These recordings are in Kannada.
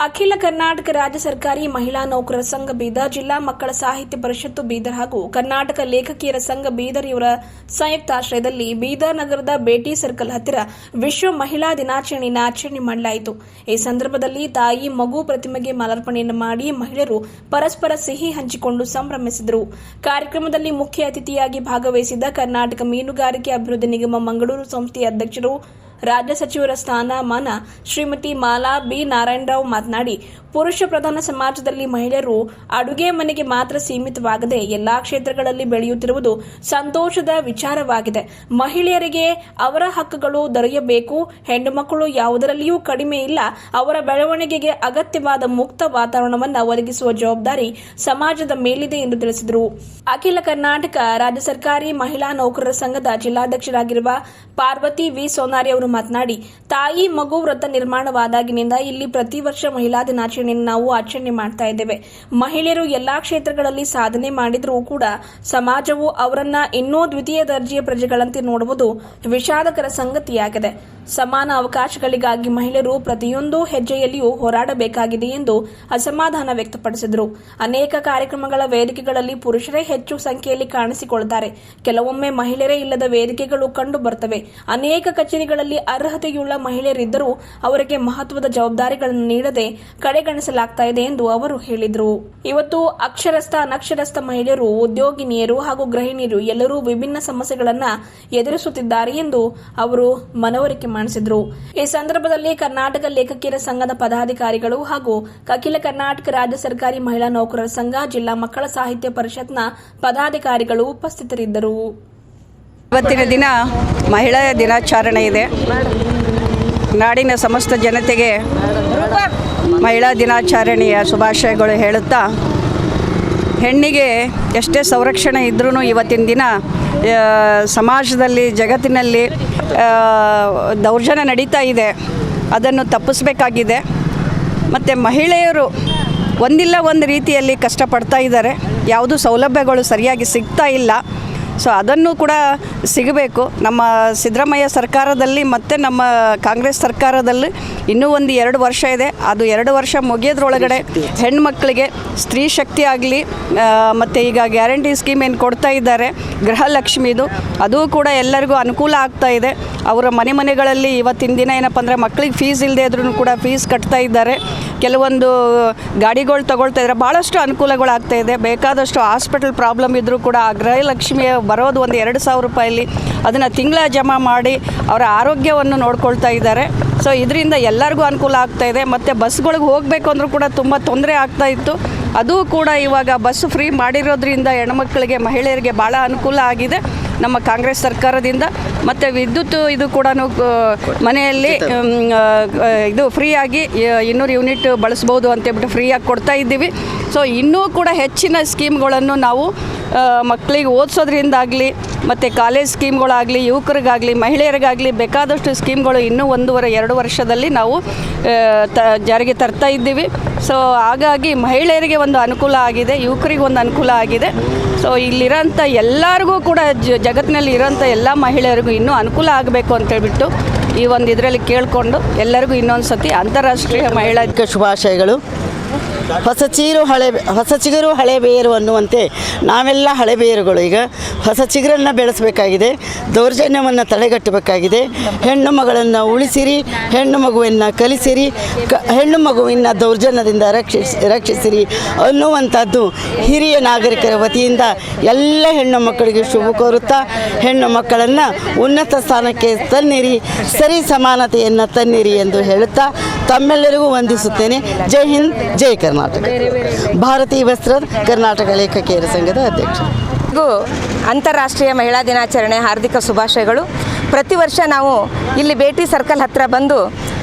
ಅಖಿಲ ಕರ್ನಾಟಕ ರಾಜ್ಯ ಸರ್ಕಾರಿ ಮಹಿಳಾ ನೌಕರರ ಸಂಘ ಬೀದರ್, ಜಿಲ್ಲಾ ಮಕ್ಕಳ ಸಾಹಿತ್ಯ ಪರಿಷತ್ತು ಬೀದರ್ ಹಾಗೂ ಕರ್ನಾಟಕ ಲೇಖಕಿಯರ ಸಂಘ ಬೀದರ್ ಇವರ ಸಂಯುಕ್ತಾಶ್ರಯದಲ್ಲಿ ಬೀದರ್ ನಗರದ ಬೇಟಿ ಸರ್ಕಲ್ ಹತ್ತಿರ ವಿಶ್ವ ಮಹಿಳಾ ದಿನಾಚರಣೆಯನ್ನು ಆಚರಣೆ ಮಾಡಲಾಯಿತು. ಈ ಸಂದರ್ಭದಲ್ಲಿ ತಾಯಿ ಮಗು ಪ್ರತಿಮೆಗೆ ಮಾಲಾರ್ಪಣೆಯನ್ನು ಮಾಡಿ ಮಹಿಳೆಯರು ಪರಸ್ಪರ ಸಿಹಿ ಹಂಚಿಕೊಂಡು ಸಂಭ್ರಮಿಸಿದರು. ಕಾರ್ಯಕ್ರಮದಲ್ಲಿ ಮುಖ್ಯ ಅತಿಥಿಯಾಗಿ ಭಾಗವಹಿಸಿದ್ದ ಕರ್ನಾಟಕ ಮೀನುಗಾರಿಕೆ ಅಭಿವೃದ್ಧಿ ನಿಗಮ ಮಂಗಳೂರು ಸಂಸ್ಥೆಯ ಅಧ್ಯಕ್ಷರು ರಾಜ್ಯ ಸಚಿವರ ಸ್ಥಾನಮಾನ ಶ್ರೀಮತಿ ಮಾಲಾ ಬಿ ನಾರಾಯಣರಾವ್ ಮಾತನಾಡಿ, ಪುರುಷ ಪ್ರಧಾನ ಸಮಾಜದಲ್ಲಿ ಮಹಿಳೆಯರು ಅಡುಗೆ ಮನೆಗೆ ಮಾತ್ರ ಸೀಮಿತವಾಗದೆ ಎಲ್ಲಾ ಕ್ಷೇತ್ರಗಳಲ್ಲಿ ಬೆಳೆಯುತ್ತಿರುವುದು ಸಂತೋಷದ ವಿಚಾರವಾಗಿದೆ. ಮಹಿಳೆಯರಿಗೆ ಅವರ ಹಕ್ಕುಗಳು ದೊರೆಯಬೇಕು. ಹೆಣ್ಣು ಮಕ್ಕಳು ಯಾವುದರಲ್ಲಿಯೂ ಕಡಿಮೆ ಇಲ್ಲ. ಅವರ ಬೆಳವಣಿಗೆಗೆ ಅಗತ್ಯವಾದ ಮುಕ್ತ ವಾತಾವರಣವನ್ನು ಒದಗಿಸುವ ಜವಾಬ್ದಾರಿ ಸಮಾಜದ ಮೇಲಿದೆ ಎಂದು ತಿಳಿಸಿದರು. ಅಖಿಲ ಕರ್ನಾಟಕ ರಾಜ್ಯ ಸರ್ಕಾರಿ ಮಹಿಳಾ ನೌಕರರ ಸಂಘದ ಜಿಲ್ಲಾಧ್ಯಕ್ಷರಾಗಿರುವ ಪಾರ್ವತಿ ವಿ ಸೋನಾರಿ ಅವರು ಮಾತನಾಡಿ, ತಾಯಿ ಮಗು ವ್ರತ ನಿರ್ಮಾಣವಾದಾಗಿನಿಂದ ಇಲ್ಲಿ ಪ್ರತಿ ವರ್ಷ ಮಹಿಳಾ ದಿನಾಚರಣೆಯನ್ನು ನಾವು ಆಚರಣೆ ಮಾಡ್ತಾ ಇದ್ದೇವೆ. ಮಹಿಳೆಯರು ಎಲ್ಲಾ ಕ್ಷೇತ್ರಗಳಲ್ಲಿ ಸಾಧನೆ ಮಾಡಿದರೂ ಕೂಡ ಸಮಾಜವು ಅವರನ್ನ ಇನ್ನೂ ದ್ವಿತೀಯ ದರ್ಜೆಯ ಪ್ರಜೆಗಳಂತೆ ನೋಡುವುದು ವಿಷಾದಕರ ಸಂಗತಿಯಾಗಿದೆ. ಸಮಾನ ಅವಕಾಶಗಳಿಗಾಗಿ ಮಹಿಳೆಯರು ಪ್ರತಿಯೊಂದು ಹೆಜ್ಜೆಯಲ್ಲಿಯೂ ಹೋರಾಡಬೇಕಾಗಿದೆ ಎಂದು ಅಸಮಾಧಾನ ವ್ಯಕ್ತಪಡಿಸಿದರು. ಅನೇಕ ಕಾರ್ಯಕ್ರಮಗಳ ವೇದಿಕೆಗಳಲ್ಲಿ ಪುರುಷರೇ ಹೆಚ್ಚು ಸಂಖ್ಯೆಯಲ್ಲಿ ಕಾಣಿಸಿಕೊಳ್ಳುತ್ತಾರೆ. ಕೆಲವೊಮ್ಮೆ ಮಹಿಳೆಯರೇ ಇಲ್ಲದ ವೇದಿಕೆಗಳು ಕಂಡು ಬರುತ್ತವೆ. ಅನೇಕ ಕಚೇರಿಗಳಲ್ಲಿ ಅರ್ಹತೆಯುಳ್ಳ ಮಹಿಳೆಯರಿದ್ದರೂ ಅವರಿಗೆ ಮಹತ್ವದ ಜವಾಬ್ದಾರಿಗಳನ್ನು ನೀಡದೆ ಕಡೆಗಣಿಸಲಾಗ್ತಾ ಇದೆ ಎಂದು ಅವರು ಹೇಳಿದರು. ಇವತ್ತು ಅಕ್ಷರಸ್ಥ ಅನಕ್ಷರಸ್ಥ ಮಹಿಳೆಯರು, ಉದ್ಯೋಗಿನಿಯರು ಹಾಗೂ ಗೃಹಿಣಿಯರು ಎಲ್ಲರೂ ವಿಭಿನ್ನ ಸಮಸ್ಯೆಗಳನ್ನು ಎದುರಿಸುತ್ತಿದ್ದಾರೆ ಎಂದು ಅವರು ಮನವರಿಕೆ ಮಾಡಿಸಿದರು. ಈ ಸಂದರ್ಭದಲ್ಲಿ ಕರ್ನಾಟಕ ಲೇಖಕಿಯರ ಸಂಘದ ಪದಾಧಿಕಾರಿಗಳು ಹಾಗೂ ಅಖಿಲ ಕರ್ನಾಟಕ ರಾಜ್ಯ ಸರ್ಕಾರಿ ಮಹಿಳಾ ನೌಕರರ ಸಂಘ, ಜಿಲ್ಲಾ ಮಕ್ಕಳ ಸಾಹಿತ್ಯ ಪರಿಷತ್ನ ಪದಾಧಿಕಾರಿಗಳು ಉಪಸ್ಥಿತರಿದ್ದರು. ಇವತ್ತಿನ ದಿನ ಮಹಿಳಾ ದಿನಾಚರಣೆ ಇದೆ. ನಾಡಿನ ಸಮಸ್ತ ಜನತೆಗೆ ಮಹಿಳಾ ದಿನಾಚರಣೆಯ ಶುಭಾಶಯಗಳು ಹೇಳುತ್ತಾ, ಹೆಣ್ಣಿಗೆ ಎಷ್ಟೇ ಸಂರಕ್ಷಣೆ ಇದ್ರೂ ಇವತ್ತಿನ ದಿನ ಸಮಾಜದಲ್ಲಿ, ಜಗತ್ತಿನಲ್ಲಿ ದೌರ್ಜನ್ಯ ನಡೀತಾ ಇದೆ. ಅದನ್ನು ತಪ್ಪಿಸಬೇಕಾಗಿದೆ. ಮತ್ತು ಮಹಿಳೆಯರು ಒಂದಿಲ್ಲ ಒಂದು ರೀತಿಯಲ್ಲಿ ಕಷ್ಟಪಡ್ತಾ ಇದ್ದಾರೆ. ಯಾವುದೂ ಸೌಲಭ್ಯಗಳು ಸರಿಯಾಗಿ ಸಿಗ್ತಾ ಇಲ್ಲ. ಸೊ ಅದನ್ನು ಕೂಡ ಸಿಗಬೇಕು. ನಮ್ಮ ಸಿದ್ದರಾಮಯ್ಯ ಸರ್ಕಾರದಲ್ಲಿ ಮತ್ತು ನಮ್ಮ ಕಾಂಗ್ರೆಸ್ ಸರ್ಕಾರದಲ್ಲಿ ಇನ್ನೂ ಒಂದು 2 ವರ್ಷ ಇದೆ. ಅದು 2 ವರ್ಷ ಮುಗಿಯೋದ್ರೊಳಗಡೆ ಹೆಣ್ಮಕ್ಳಿಗೆ ಸ್ತ್ರೀ ಶಕ್ತಿ ಆಗಲಿ, ಮತ್ತು ಈಗ ಗ್ಯಾರಂಟಿ ಸ್ಕೀಮ್ ಏನು ಕೊಡ್ತಾ ಇದ್ದಾರೆ ಗೃಹಲಕ್ಷ್ಮಿದು, ಅದು ಕೂಡ ಎಲ್ಲರಿಗೂ ಅನುಕೂಲ ಆಗ್ತಾ ಇದೆ. ಅವರ ಮನೆಗಳಲ್ಲಿ ಇವತ್ತಿನ ದಿನ ಏನಪ್ಪ ಅಂದರೆ ಮಕ್ಕಳಿಗೆ ಫೀಸ್ ಇಲ್ಲದೆ ಇದ್ರೂ ಕೂಡ ಫೀಸ್ ಕಟ್ತಾ ಇದ್ದಾರೆ. ಕೆಲವೊಂದು ಗಾಡಿಗಳು ತಗೊಳ್ತಾ ಇದ್ದಾರೆ. ಭಾಳಷ್ಟು ಅನುಕೂಲಗಳಾಗ್ತಾ ಇದೆ. ಬೇಕಾದಷ್ಟು ಹಾಸ್ಪಿಟಲ್ ಪ್ರಾಬ್ಲಮ್ ಇದ್ದರೂ ಕೂಡ ಆ ಗೃಹಲಕ್ಷ್ಮಿಯ ಬರೋದು ಒಂದು 2,000 ರೂಪಾಯಲ್ಲಿ ಅದನ್ನು ತಿಂಗಳ ಜಮಾ ಮಾಡಿ ಅವರ ಆರೋಗ್ಯವನ್ನು ನೋಡ್ಕೊಳ್ತಾ ಇದ್ದಾರೆ. ಸೊ ಇದರಿಂದ ಎಲ್ಲರಿಗೂ ಅನುಕೂಲ ಆಗ್ತಾ ಇದೆ. ಮತ್ತು ಬಸ್ಗಳಿಗೆ ಹೋಗಬೇಕು ಅಂದರೂ ಕೂಡ ತುಂಬ ತೊಂದರೆ ಆಗ್ತಾ ಇತ್ತು. ಅದು ಕೂಡ ಇವಾಗ ಬಸ್ ಫ್ರೀ ಮಾಡಿರೋದ್ರಿಂದ ಹೆಣ್ಮಕ್ಳಿಗೆ, ಮಹಿಳೆಯರಿಗೆ ಭಾಳ ಅನುಕೂಲ ಆಗಿದೆ ನಮ್ಮ ಕಾಂಗ್ರೆಸ್ ಸರ್ಕಾರದಿಂದ. ಮತ್ತು ವಿದ್ಯುತ್ ಇದು ಕೂಡ ಮನೆಯಲ್ಲಿ ಇದು ಫ್ರೀಯಾಗಿ 200 ಯೂನಿಟ್ ಬಳಸ್ಬೋದು ಅಂತೇಳ್ಬಿಟ್ಟು ಫ್ರೀಯಾಗಿ ಕೊಡ್ತಾ ಇದ್ದೀವಿ. ಸೊ ಇನ್ನೂ ಕೂಡ ಹೆಚ್ಚಿನ ಸ್ಕೀಮ್ಗಳನ್ನು ನಾವು ಮಕ್ಕಳಿಗೆ ಓದಿಸೋದ್ರಿಂದಾಗಲಿ, ಮತ್ತು ಕಾಲೇಜ್ ಸ್ಕೀಮ್ಗಳಾಗಲಿ, ಯುವಕರಿಗಾಗಲಿ, ಮಹಿಳೆಯರಿಗಾಗಲಿ ಬೇಕಾದಷ್ಟು ಸ್ಕೀಮ್ಗಳು ಇನ್ನೂ 1.5-2 ವರ್ಷದಲ್ಲಿ ನಾವು ಜಾರಿಗೆ ತರ್ತಾ ಇದ್ದೀವಿ. ಸೊ ಹಾಗಾಗಿ ಮಹಿಳೆಯರಿಗೆ ಒಂದು ಅನುಕೂಲ ಆಗಿದೆ, ಯುವಕರಿಗೆ ಒಂದು ಅನುಕೂಲ ಆಗಿದೆ. ಸೊ ಇಲ್ಲಿರೋಂಥ ಎಲ್ಲರಿಗೂ ಕೂಡ ಜಗತ್ತಿನಲ್ಲಿ ಇರೋಂಥ ಎಲ್ಲ ಮಹಿಳೆಯರಿಗೂ ಇನ್ನೂ ಅನುಕೂಲ ಆಗಬೇಕು ಅಂತೇಳ್ಬಿಟ್ಟು ಈ ಒಂದು ಇದರಲ್ಲಿ ಕೇಳಿಕೊಂಡು ಎಲ್ಲರಿಗೂ ಇನ್ನೊಂದು ಸತಿ ಅಂತಾರಾಷ್ಟ್ರೀಯ ಮಹಿಳಾ ಶುಭಾಶಯಗಳು. ಹೊಸ ಚಿಗುರು ಹಳೆ ಬೇರು ಅನ್ನುವಂತೆ ನಾವೆಲ್ಲ ಹಳೆ ಬೇರುಗಳು ಈಗ ಹೊಸ ಚಿಗುರನ್ನು ಬೆಳೆಸಬೇಕಾಗಿದೆ. ದೌರ್ಜನ್ಯವನ್ನು ತಡೆಗಟ್ಟಬೇಕಾಗಿದೆ. ಹೆಣ್ಣು ಮಗಳನ್ನು ಉಳಿಸಿರಿ, ಹೆಣ್ಣು ಮಗುವನ್ನು ಕಲಿಸಿರಿ, ಹೆಣ್ಣು ಮಗುವಿನ ದೌರ್ಜನ್ಯದಿಂದ ರಕ್ಷಿಸಿರಿ ಅನ್ನುವಂಥದ್ದು ಹಿರಿಯ ನಾಗರಿಕರ ವತಿಯಿಂದ ಎಲ್ಲ ಹೆಣ್ಣು ಮಕ್ಕಳಿಗೆ ಶುಭ ಕೋರುತ್ತಾ, ಹೆಣ್ಣು ಮಕ್ಕಳನ್ನು ಉನ್ನತ ಸ್ಥಾನಕ್ಕೆ ತನ್ನಿರಿ, ಸರಿ ಸಮಾನತೆಯನ್ನು ತನ್ನಿರಿ ಎಂದು ಹೇಳುತ್ತಾ ತಮ್ಮೆಲ್ಲರಿಗೂ ವಂದಿಸುತ್ತೇನೆ. ಜೈ ಹಿಂದ್, ಜೈ ಕರ್ನಾಟಕ. ಭಾರತೀಯ ವಸ್ತ್ರ ಕರ್ನಾಟಕ ಲೇಖಕಿಯರ ಸಂಘದ ಅಧ್ಯಕ್ಷ. ಅಂತಾರಾಷ್ಟ್ರೀಯ ಮಹಿಳಾ ದಿನಾಚರಣೆ ಹಾರ್ದಿಕ ಶುಭಾಶಯಗಳು. ಪ್ರತಿ ವರ್ಷ ನಾವು ಇಲ್ಲಿ ಬೇಟಿ ಸರ್ಕಲ್ ಹತ್ತಿರ ಬಂದು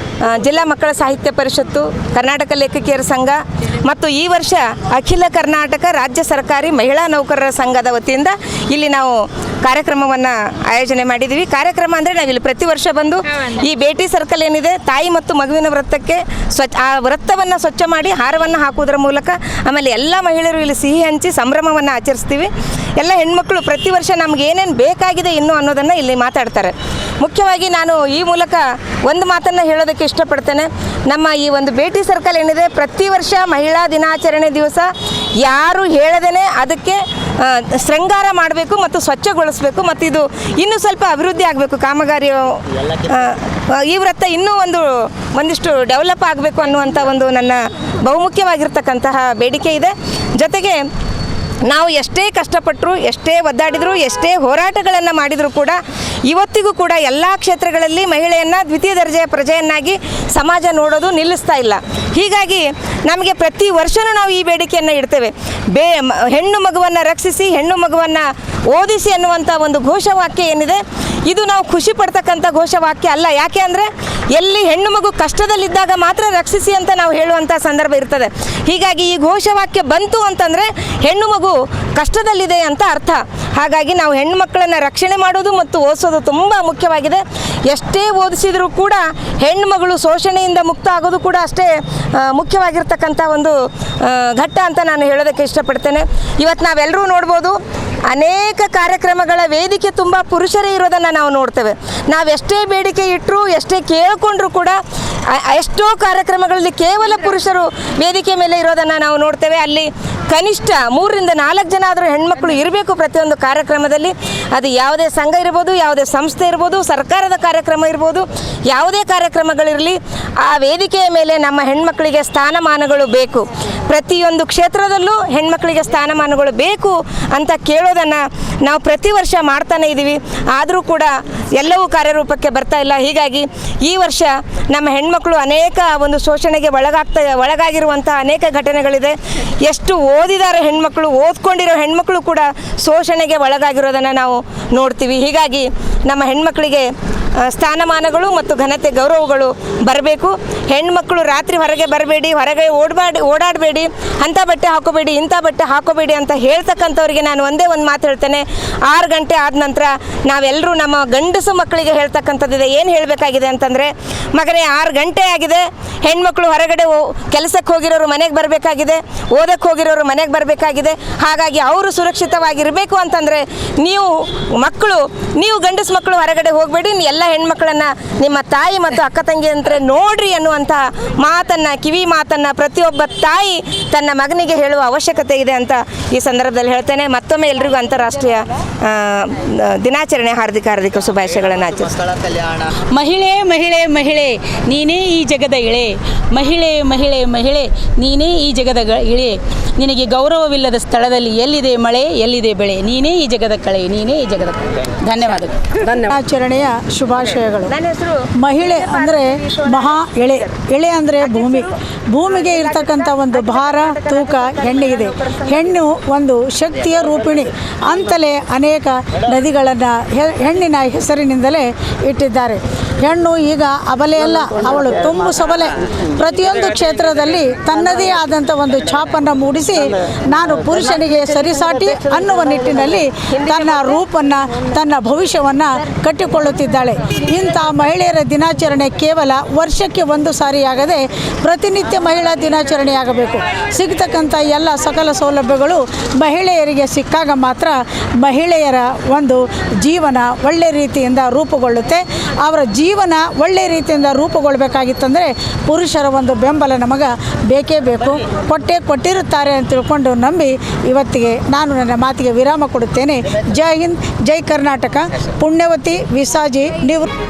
ಜಿಲ್ಲಾ ಮಕ್ಕಳ ಸಾಹಿತ್ಯ ಪರಿಷತ್ತು, ಕರ್ನಾಟಕ ಲೇಖಕಿಯರ ಸಂಘ ಮತ್ತು ಈ ವರ್ಷ ಅಖಿಲ ಕರ್ನಾಟಕ ರಾಜ್ಯ ಸರ್ಕಾರಿ ಮಹಿಳಾ ನೌಕರರ ಸಂಘದ ವತಿಯಿಂದ ಇಲ್ಲಿ ನಾವು ಕಾರ್ಯಕ್ರಮವನ್ನು ಆಯೋಜನೆ ಮಾಡಿದ್ದೀವಿ. ಕಾರ್ಯಕ್ರಮ ಅಂದರೆ ನಾವಿಲ್ಲಿ ಪ್ರತಿ ವರ್ಷ ಬಂದು ಈ ಬೇಟಿ ಸರ್ಕಲ್ ಏನಿದೆ, ತಾಯಿ ಮತ್ತು ಮಗುವಿನ ವ್ರತಕ್ಕೆ ಆ ವ್ರತವನ್ನು ಸ್ವಚ್ಛ ಮಾಡಿ ಹಾರವನ್ನು ಹಾಕುವುದರ ಮೂಲಕ ಆಮೇಲೆ ಎಲ್ಲ ಮಹಿಳೆಯರು ಇಲ್ಲಿ ಸಿಹಿ ಹಂಚಿ ಸಂಭ್ರಮವನ್ನು ಆಚರಿಸ್ತೀವಿ. ಎಲ್ಲ ಹೆಣ್ಮಕ್ಳು ಪ್ರತಿ ವರ್ಷ ನಮ್ಗೆ ಏನೇನು ಬೇಕಾಗಿದೆ ಇನ್ನೂ ಅನ್ನೋದನ್ನು ಇಲ್ಲಿ ಮಾತಾಡ್ತಾರೆ. ಮುಖ್ಯವಾಗಿ ನಾನು ಈ ಮೂಲಕ ಒಂದು ಮಾತನ್ನು ಹೇಳೋದಕ್ಕೆ ಇಷ್ಟಪಡ್ತೇನೆ. ನಮ್ಮ ಈ ಒಂದು ಬೇಟಿ ಸರ್ಕಲ್ ಏನಿದೆ ಪ್ರತಿ ವರ್ಷ ಮಹಿಳಾ ದಿನಾಚರಣೆ ದಿವಸ ಯಾರು ಹೇಳದೇನೆ ಅದಕ್ಕೆ ಶೃಂಗಾರ ಮಾಡಬೇಕು ಮತ್ತು ಸ್ವಚ್ಛಗೊಳಿಸಬೇಕು ಮತ್ತು ಇದು ಇನ್ನೂ ಸ್ವಲ್ಪ ಅಭಿವೃದ್ಧಿ ಆಗಬೇಕು ಕಾಮಗಾರಿ ಈ ವೃತ್ತ ಇನ್ನೂ ಒಂದಿಷ್ಟು ಡೆವಲಪ್ ಆಗಬೇಕು ಅನ್ನುವಂಥ ಒಂದು ನನ್ನ ಬಹುಮುಖ್ಯವಾಗಿರ್ತಕ್ಕಂತಹ ಬೇಡಿಕೆ ಇದೆ. ಜೊತೆಗೆ ನಾವು ಎಷ್ಟೇ ಕಷ್ಟಪಟ್ಟರು, ಎಷ್ಟೇ ಒದ್ದಾಡಿದ್ರು, ಎಷ್ಟೇ ಹೋರಾಟಗಳನ್ನು ಮಾಡಿದರೂ ಕೂಡ ಇವತ್ತಿಗೂ ಕೂಡ ಎಲ್ಲ ಕ್ಷೇತ್ರಗಳಲ್ಲಿ ಮಹಿಳೆಯನ್ನು ದ್ವಿತೀಯ ದರ್ಜೆಯ ಪ್ರಜೆಯನ್ನಾಗಿ ಸಮಾಜ ನೋಡೋದು ನಿಲ್ಲಿಸ್ತಾ ಇಲ್ಲ. ಹೀಗಾಗಿ ನಮಗೆ ಪ್ರತಿ ವರ್ಷವೂ ನಾವು ಈ ಬೇಡಿಕೆಯನ್ನು ಇಡ್ತೇವೆ. ಹೆಣ್ಣು ಮಗುವನ್ನು ರಕ್ಷಿಸಿ, ಹೆಣ್ಣು ಮಗುವನ್ನು ಓದಿಸಿ ಅನ್ನುವಂಥ ಒಂದು ಘೋಷವಾಕ್ಯ ಏನಿದೆ ಇದು ನಾವು ಖುಷಿ ಪಡ್ತಕ್ಕಂಥ ಘೋಷವಾಕ್ಯ ಅಲ್ಲ. ಯಾಕೆ ಅಂದರೆ ಎಲ್ಲಿ ಹೆಣ್ಣು ಮಗು ಕಷ್ಟದಲ್ಲಿದ್ದಾಗ ಮಾತ್ರ ರಕ್ಷಿಸಿ ಅಂತ ನಾವು ಹೇಳುವಂಥ ಸಂದರ್ಭ ಇರ್ತದೆ. ಹೀಗಾಗಿ ಈ ಘೋಷವಾಕ್ಯ ಬಂತು ಅಂತಂದರೆ ಹೆಣ್ಣು ಮಗು ಕಷ್ಟದಲ್ಲಿದೆ ಅಂತ ಅರ್ಥ. ಹಾಗಾಗಿ ನಾವು ಹೆಣ್ಣು ಮಕ್ಕಳನ್ನು ರಕ್ಷಣೆ ಮಾಡೋದು ಮತ್ತು ಓದಿಸೋದು ತುಂಬ ಮುಖ್ಯವಾಗಿದೆ. ಎಷ್ಟೇ ಓದಿಸಿದರೂ ಕೂಡ ಹೆಣ್ಣು ಮಗಳು ಶೋಷಣೆಯಿಂದ ಮುಕ್ತ ಆಗೋದು ಕೂಡ ಅಷ್ಟೇ ಮುಖ್ಯವಾಗಿರ್ತಕ್ಕಂಥ ಒಂದು ಘಟ್ಟ ಅಂತ ನಾನು ಹೇಳೋದಕ್ಕೆ ಇಷ್ಟಪಡ್ತೇನೆ. ಇವತ್ತು ನಾವೆಲ್ಲರೂ ನೋಡ್ಬೋದು, ಅನೇಕ ಕಾರ್ಯಕ್ರಮಗಳ ವೇದಿಕೆ ತುಂಬ ಪುರುಷರೇ ಇರೋದನ್ನು ನಾವು ನೋಡ್ತೇವೆ. ನಾವೆಷ್ಟೇ ಬೇಡಿಕೆ ಇಟ್ಟರು, ಎಷ್ಟೇ ಕೇಳಿಕೊಂಡ್ರೂ ಕೂಡ ಎಷ್ಟೋ ಕಾರ್ಯಕ್ರಮಗಳಲ್ಲಿ ಕೇವಲ ಪುರುಷರು ವೇದಿಕೆ ಮೇಲೆ ಇರೋದನ್ನು ನಾವು ನೋಡ್ತೇವೆ. ಅಲ್ಲಿ ಕನಿಷ್ಠ 3 ರಿಂದ 4 ಜನ ಆದರೂ ಹೆಣ್ಮಕ್ಳು ಇರಬೇಕು ಪ್ರತಿಯೊಂದು ಕಾರ್ಯಕ್ರಮದಲ್ಲಿ. ಅದು ಯಾವುದೇ ಸಂಘ ಇರ್ಬೋದು, ಯಾವುದೇ ಸಂಸ್ಥೆ ಇರ್ಬೋದು, ಸರ್ಕಾರದ ಕಾರ್ಯಕ್ರಮ ಇರ್ಬೋದು, ಯಾವುದೇ ಕಾರ್ಯಕ್ರಮಗಳಿರಲಿ ಆ ವೇದಿಕೆಯ ಮೇಲೆ ನಮ್ಮ ಹೆಣ್ಮಕ್ಳಿಗೆ ಸ್ಥಾನಮಾನಗಳು ಬೇಕು. ಪ್ರತಿಯೊಂದು ಕ್ಷೇತ್ರದಲ್ಲೂ ಹೆಣ್ಮಕ್ಳಿಗೆ ಸ್ಥಾನಮಾನಗಳು ಬೇಕು ಅಂತ ಕೇಳೋದನ್ನು ನಾವು ಪ್ರತಿ ವರ್ಷ ಮಾಡ್ತಾನೆ ಇದ್ದೀವಿ. ಆದರೂ ಕೂಡ ಎಲ್ಲವೂ ಕಾರ್ಯರೂಪಕ್ಕೆ ಬರ್ತಾ ಇಲ್ಲ. ಹೀಗಾಗಿ ಈ ವರ್ಷ ನಮ್ಮ ಹೆಣ್ಮಕ್ಳು ಅನೇಕ ಒಂದು ಶೋಷಣೆಗೆ ಒಳಗಾಗಿರುವಂಥ ಅನೇಕ ಘಟನೆಗಳಿದೆ. ಎಷ್ಟು ಓದಿದ್ದಾರೆ ಹೆಣ್ಮಕ್ಳು, ಓದ್ಕೊಂಡಿರೋ ಹೆಣ್ಮಕ್ಳು ಕೂಡ ಶೋಷಣೆಗೆ ಒಳಗಾಗಿರೋದನ್ನು ನಾವು ನೋಡ್ತೀವಿ. ಹೀಗಾಗಿ ನಮ್ಮ ಹೆಣ್ಮಕ್ಳಿಗೆ ಸ್ಥಾನಮಾನಗಳು ಮತ್ತು ಘನತೆ ಗೌರವಗಳು ಬರಬೇಕು. ಹೆಣ್ಮಕ್ಳು ರಾತ್ರಿ ಹೊರಗೆ ಬರಬೇಡಿ, ಹೊರಗೆ ಓಡಾಡಬೇಡಿ, ಅಂಥ ಬಟ್ಟೆ ಹಾಕೋಬೇಡಿ, ಇಂಥ ಬಟ್ಟೆ ಹಾಕೋಬೇಡಿ ಅಂತ ಹೇಳ್ತಕ್ಕಂಥವ್ರಿಗೆ ನಾನು ಒಂದೇ ಒಂದು ಮಾತು ಹೇಳ್ತೇನೆ. 6 ಗಂಟೆ ಆದ ನಂತರ ನಾವೆಲ್ಲರೂ ನಮ್ಮ ಗಂಡಸು ಮಕ್ಕಳಿಗೆ ಹೇಳ್ತಕ್ಕಂಥದ್ದಿದೆ. ಏನು ಹೇಳಬೇಕಾಗಿದೆ ಅಂತಂದರೆ, ಮಗನೇ 6 ಗಂಟೆ ಆಗಿದೆ, ಹೆಣ್ಮಕ್ಳು ಹೊರಗಡೆ ಕೆಲಸಕ್ಕೆ ಹೋಗಿರೋರು ಮನೆಗೆ ಬರಬೇಕಾಗಿದೆ, ಓದಕ್ಕೆ ಹೋಗಿರೋರು ಮನೆಗೆ ಬರಬೇಕಾಗಿದೆ. ಹಾಗಾಗಿ ಅವರು ಸುರಕ್ಷಿತವಾಗಿರಬೇಕು ಅಂತಂದರೆ ನೀವು ಗಂಡಸು ಮಕ್ಕಳು ಹೊರಗಡೆ ಹೋಗಬೇಡಿ, ಎಲ್ಲ ಹೆಣ್ಮಕ್ಳನ್ನು ನಿಮ್ಮ ತಾಯಿ ಮತ್ತು ಅಕ್ಕ ತಂಗಿ ಅಂತ ನೋಡ್ರಿ ಅನ್ನುವಂಥ ಕಿವಿ ಮಾತನ್ನು ಪ್ರತಿಯೊಬ್ಬ ತಾಯಿ ತನ್ನ ಮಗನಿಗೆ ಹೇಳುವ ಅವಶ್ಯಕತೆ ಇದೆ ಅಂತ ಈ ಸಂದರ್ಭದಲ್ಲಿ ಹೇಳ್ತೇನೆ. ಮತ್ತೊಮ್ಮೆ ಎಲ್ರಿಗೂ ಅಂತಾರಾಷ್ಟ್ರೀಯ ದಿನಾಚರಣೆ ಹಾರ್ದಿಕ ಶುಭಾಶಯಗಳನ್ನು ಆಚರಿಸ್ತೀನಿ. ಮಹಿಳೆ ಮಹಿಳೆ ಮಹಿಳೆ ನೀನೇ ಈ ಜಗದ ಇಳೆ, ಮಹಿಳೆ ಮಹಿಳೆ ಮಹಿಳೆ ನೀನೇ ಈ ಜಗದ ಇಳೆ, ನಿನಗೆ ಗೌರವವಿಲ್ಲದ ಸ್ಥಳದಲ್ಲಿ ಎಲ್ಲಿದೆ ಮಳೆ, ಎಲ್ಲಿದೆ ಬೆಳೆ, ನೀನೇ ಈ ಜಗದ ಕಳೆ, ನೀನೇ ಈ ಜಗದ ಕಳೆ. ಧನ್ಯವಾದಗಳು. ದಿನಾಚರಣೆಯ ಶುಭಾಶಯಗಳು. ನನ್ನ ಹೆಸರು ಮಹಿಳೆ ಅಂದರೆ ಮಹಾ ಎಳೆ ಅಂದರೆ ಭೂಮಿಗೆ ಇರ್ತಕ್ಕಂಥ ಒಂದು ಭಾರ ತೂಕ ಹೆಣ್ಣಿಗಿದೆ. ಹೆಣ್ಣು ಒಂದು ಶಕ್ತಿಯ ರೂಪಿಣಿ ಅಂತಲೇ ಅನೇಕ ನದಿಗಳನ್ನು ಹೆಣ್ಣಿನ ಹೆಸರಿನಿಂದಲೇ ಇಟ್ಟಿದ್ದಾರೆ. ಹೆಣ್ಣು ಈಗ ಅಬಲೆಯಲ್ಲ, ಅವಳು ತುಂಬು ಸಬಲೆ. ಪ್ರತಿಯೊಂದು ಕ್ಷೇತ್ರದಲ್ಲಿ ತನ್ನದೇ ಆದಂಥ ಒಂದು ಛಾಪನ್ನು ಮೂಡಿಸಿ ನಾನು ಪುರುಷನಿಗೆ ಸರಿಸಾಟಿ ಅನ್ನುವ ನಿಟ್ಟಿನಲ್ಲಿ ತನ್ನ ರೂಪನ್ನು, ತನ್ನ ಭವಿಷ್ಯವನ್ನು ಕಟ್ಟಿಕೊಳ್ಳುತ್ತಿದ್ದಾಳೆ. ಇಂಥ ಮಹಿಳೆಯರ ದಿನಾಚರಣೆ ಕೇವಲ ವರ್ಷಕ್ಕೆ ಒಂದು ಸಾರಿಯಾಗದೆ ಪ್ರತಿನಿತ್ಯ ಮಹಿಳಾ ದಿನಾಚರಣೆಯಾಗಬೇಕು. ಸಿಗ್ತಕ್ಕಂಥ ಎಲ್ಲ ಸಕಲ ಸೌಲಭ್ಯಗಳು ಮಹಿಳೆಯರಿಗೆ ಸಿಕ್ಕಾಗ ಮಾತ್ರ ಮಹಿಳೆಯರ ಒಂದು ಜೀವನ ಒಳ್ಳೆ ರೀತಿಯಿಂದ ರೂಪುಗೊಳ್ಳುತ್ತೆ. ಅವರ ಜೀವನ ಒಳ್ಳೆ ರೀತಿಯಿಂದ ರೂಪುಗೊಳ್ಳಬೇಕಾಗಿತ್ತಂದರೆ ಪುರುಷರ ಒಂದು ಬೆಂಬಲ ನಮಗೆ ಬೇಕೇ ಬೇಕು. ಕೊಟ್ಟಿರುತ್ತಾರೆ ಅಂತ ತಿಳ್ಕೊಂಡು ನಂಬಿ ಇವತ್ತಿಗೆ ನಾನು ನನ್ನ ಮಾತಿಗೆ ವಿರಾಮ ಕೊಡುತ್ತೇನೆ. ಜೈ ಹಿಂದ್, ಜೈ ಕರ್ನಾಟಕ. ಪುಣ್ಯವತಿ ವಿಸಾಜಿ ನಿವೃತ್ತಿ.